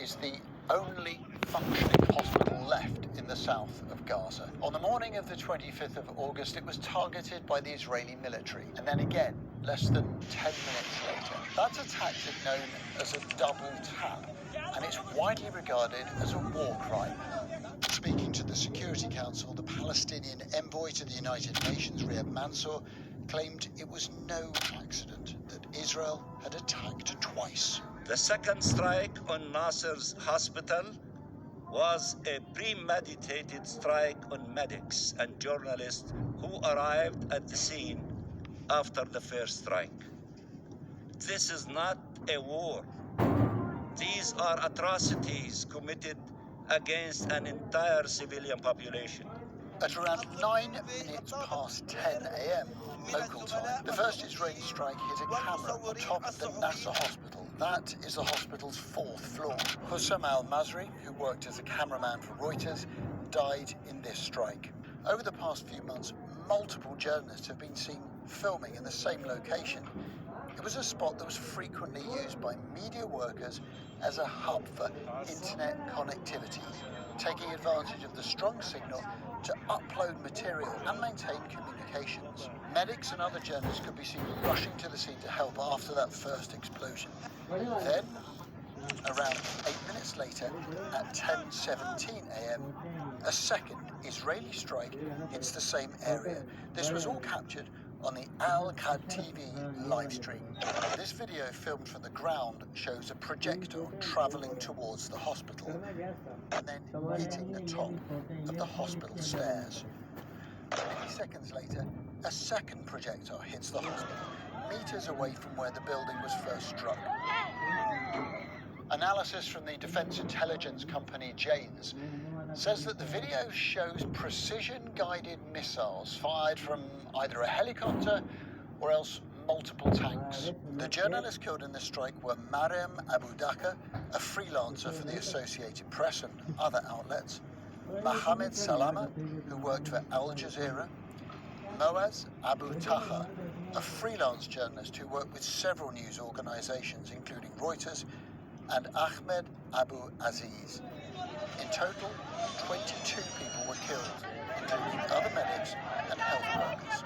is the only functioning hospital left in the south of Gaza. On the morning of the 25th of August, it was targeted by the Israeli military. And then again, less than 10 minutes later. That's a tactic known as a double tap, and it's widely regarded as a war crime. Speaking to the Security Council, the Palestinian envoy to the United Nations, Riyad Mansour, claimed it was no accident that Israel had attacked twice. The second strike on Nasser's hospital was a premeditated strike on medics and journalists who arrived at the scene after the first strike. This is not a war. These are atrocities committed against an entire civilian population. At around 9 minutes past 10 a.m. local time, the first Israeli strike hit a camera on top of the Nasser hospital. That is the hospital's 4th floor. Hussam al-Masri, who worked as a cameraman for Reuters, died in this strike. Over the past few months, multiple journalists have been seen filming in the same location. It was a spot that was frequently used by media workers as a hub for internet connectivity, taking advantage of the strong signal to upload material and maintain communications. Medics and other journalists could be seen rushing to the scene to help after that first explosion. Then, around 8 minutes later, at 10:17 a.m., a second Israeli strike hits the same area. This was all captured on the Al-Qad TV live stream. This video, filmed from the ground, shows a projectile travelling towards the hospital and then hitting the top of the hospital stairs. 50 seconds later, a second projectile hits the hospital, meters away from where the building was first struck. Analysis from the defense intelligence company Janes says that the video shows precision-guided missiles fired from either a helicopter or else multiple tanks. The journalists killed in this strike were Mariam Abu Dhaka, a freelancer for the Associated Press and other outlets, Mohammed Salama, who worked for Al Jazeera, Moaz Abu Taha, a freelance journalist who worked with several news organizations, including Reuters, and Ahmed Abu Aziz. In total, 22 people were killed, including other medics and health workers.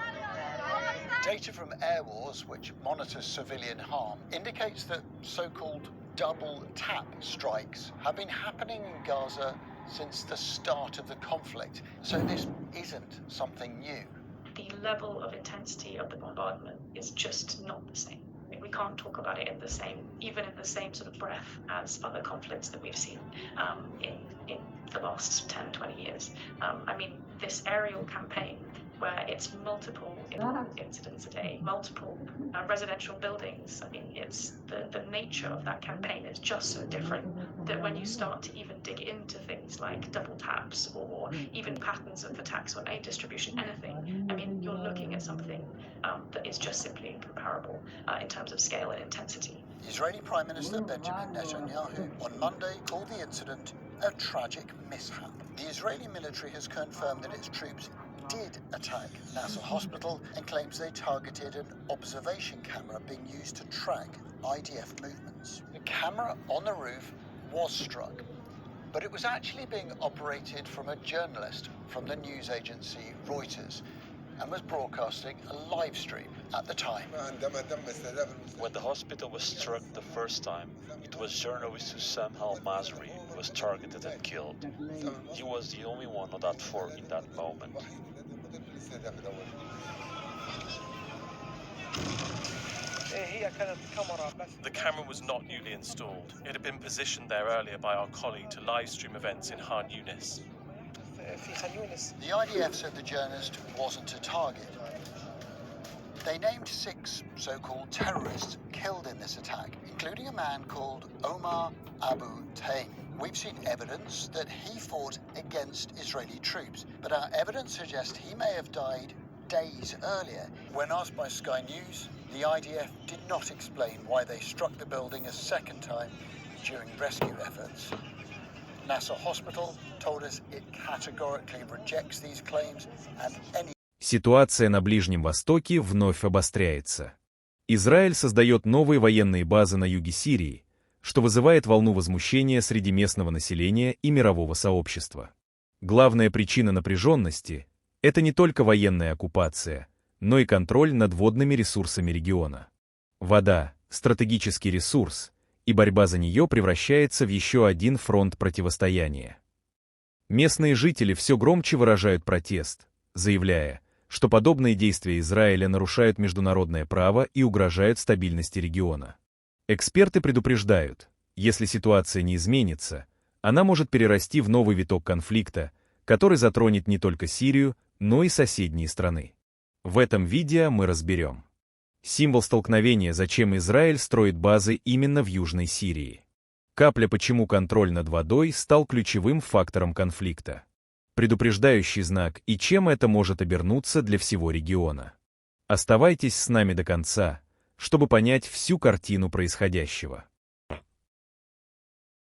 Data from Air Wars, which monitors civilian harm, indicates that so-called double tap strikes have been happening in Gaza since the start of the conflict, so this isn't something new. The level of intensity of the bombardment is just not the same. We can't talk about it even in the same sort of breath as other conflicts that we've seen in the last 10, 20 years. This aerial campaign where it's multiple incidents a day, multiple residential buildings. It's the nature of that campaign is just so different that when you start to even dig into things like double taps or even patterns of attacks on aid distribution, anything, you're looking at something that is just simply incomparable in terms of scale and intensity. Israeli Prime Minister Benjamin Netanyahu on Monday called the incident a tragic mishap. The Israeli military has confirmed that its troops did attack Nasser Hospital and claims they targeted an observation camera being used to track IDF movements. The camera on the roof was struck, but it was actually being operated from a journalist from the news agency Reuters and was broadcasting a live stream at the time. When the hospital was struck the first time, it was journalist Hussam al-Masri who was targeted and killed. He was the only one on that floor in that moment. The camera was not newly installed. It had been positioned there earlier by our colleague to live stream events in Khan Yunis. The IDF said the journalist wasn't a target. They named 6 so-called terrorists killed in this attack, including a man called Omar Abu Taim. We've seen evidence that he fought against Israeli troops, but our evidence suggests he may have died days earlier. When asked by Sky News, the IDF did not explain why they struck the building a second time during rescue efforts. Nasser Hospital told us it categorically rejects these claims and any... Ситуация на Ближнем Востоке вновь обостряется. Израиль создает новые военные базы на юге Сирии, что вызывает волну возмущения среди местного населения и мирового сообщества. Главная причина напряженности – это не только военная оккупация, но и контроль над водными ресурсами региона. Вода – стратегический ресурс, и борьба за нее превращается в еще один фронт противостояния. Местные жители все громче выражают протест, заявляя, что подобные действия Израиля нарушают международное право и угрожают стабильности региона. Эксперты предупреждают, если ситуация не изменится, она может перерасти в новый виток конфликта, который затронет не только Сирию, но и соседние страны. В этом видео мы разберем символ столкновения, зачем Израиль строит базы именно в Южной Сирии. Капля, почему контроль над водой стал ключевым фактором конфликта. Предупреждающий знак и чем это может обернуться для всего региона. Оставайтесь с нами до конца, чтобы понять всю картину происходящего.